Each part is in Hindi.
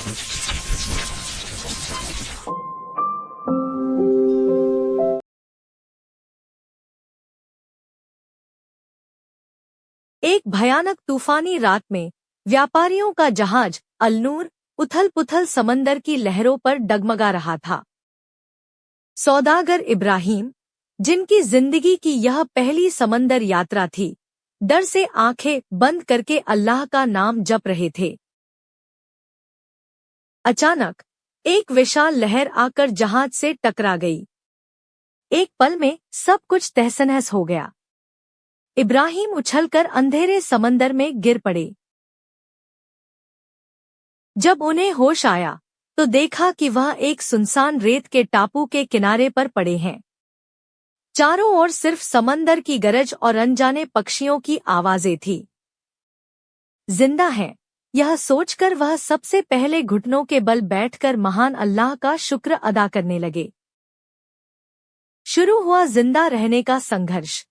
एक भयानक तूफानी रात में व्यापारियों का जहाज अल-नूर उथल-पुथल समंदर की लहरों पर डगमगा रहा था। सौदागर इब्राहिम, जिनकी जिंदगी की यह पहली समंदर यात्रा थी, डर से आंखें बंद करके अल्लाह का नाम जप रहे थे। अचानक एक विशाल लहर आकर जहाज से टकरा गई। एक पल में सब कुछ तहस-नहस हो गया। इब्राहिम उछलकर अंधेरे समंदर में गिर पड़े। जब उन्हें होश आया तो देखा कि वह एक सुनसान रेत के टापू के किनारे पर पड़े हैं। चारों ओर सिर्फ समंदर की गरज और अनजाने पक्षियों की आवाजें थी। जिंदा हैं, यह सोचकर वह सबसे पहले घुटनों के बल बैठकर महान अल्लाह का शुक्र अदा करने लगे। शुरू हुआ जिंदा रहने का संघर्ष।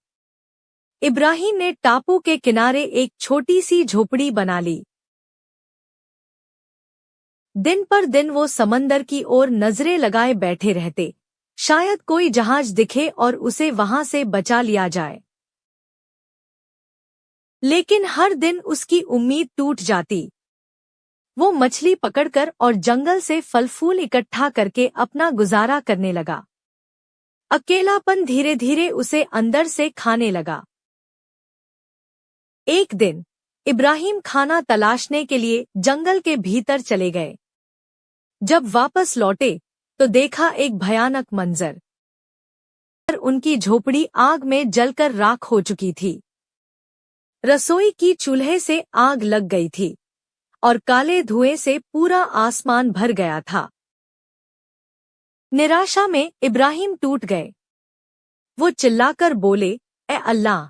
इब्राहिम ने टापू के किनारे एक छोटी सी झोपड़ी बना ली। दिन पर दिन वो समंदर की ओर नजरें लगाए बैठे रहते, शायद कोई जहाज दिखे और उसे वहां से बचा लिया जाए। लेकिन हर दिन उसकी उम्मीद टूट जाती। वो मछली पकड़कर और जंगल से फल फूल इकट्ठा करके अपना गुजारा करने लगा। अकेलापन धीरे धीरे उसे अंदर से खाने लगा। एक दिन इब्राहिम खाना तलाशने के लिए जंगल के भीतर चले गए। जब वापस लौटे तो देखा एक भयानक मंजर। उनकी झोपड़ी आग में जलकर राख हो चुकी थी। रसोई की चूल्हे से आग लग गई थी और काले धुएं से पूरा आसमान भर गया था। निराशा में इब्राहिम टूट गए। वो चिल्लाकर बोले, ए अल्लाह,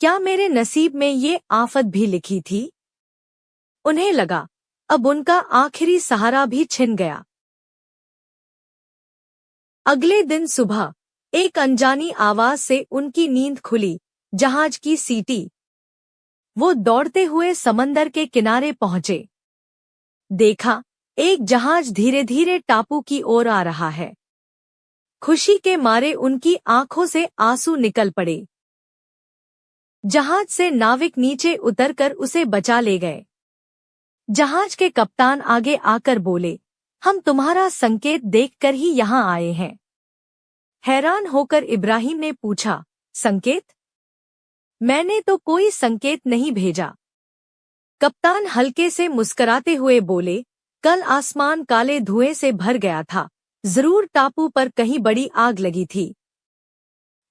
क्या मेरे नसीब में ये आफत भी लिखी थी? उन्हें लगा अब उनका आखिरी सहारा भी छिन गया। अगले दिन सुबह एक अनजानी आवाज से उनकी नींद खुली, जहाज की सीटी। वो दौड़ते हुए समंदर के किनारे पहुंचे। देखा एक जहाज धीरे धीरे टापू की ओर आ रहा है। खुशी के मारे उनकी आंखों से आंसू निकल पड़े। जहाज से नाविक नीचे उतरकर उसे बचा ले गए। जहाज के कप्तान आगे आकर बोले, हम तुम्हारा संकेत देखकर ही यहाँ आए हैं। हैरान होकर इब्राहिम ने पूछा, संकेत? मैंने तो कोई संकेत नहीं भेजा। कप्तान हल्के से मुस्कुराते हुए बोले, कल आसमान काले धुएं से भर गया था, जरूर टापू पर कहीं बड़ी आग लगी थी।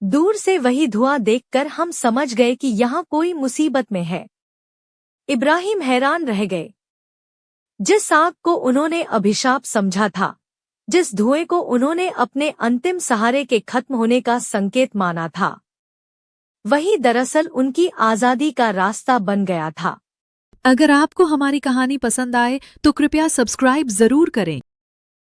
दूर से वही धुआं देखकर हम समझ गए कि यहाँ कोई मुसीबत में है। इब्राहिम हैरान रह गए। जिस आग को उन्होंने अभिशाप समझा था, जिस धुएं को उन्होंने अपने अंतिम सहारे के खत्म होने का संकेत माना था, वही दरअसल उनकी आजादी का रास्ता बन गया था। अगर आपको हमारी कहानी पसंद आए तो कृपया सब्सक्राइब जरूर करें।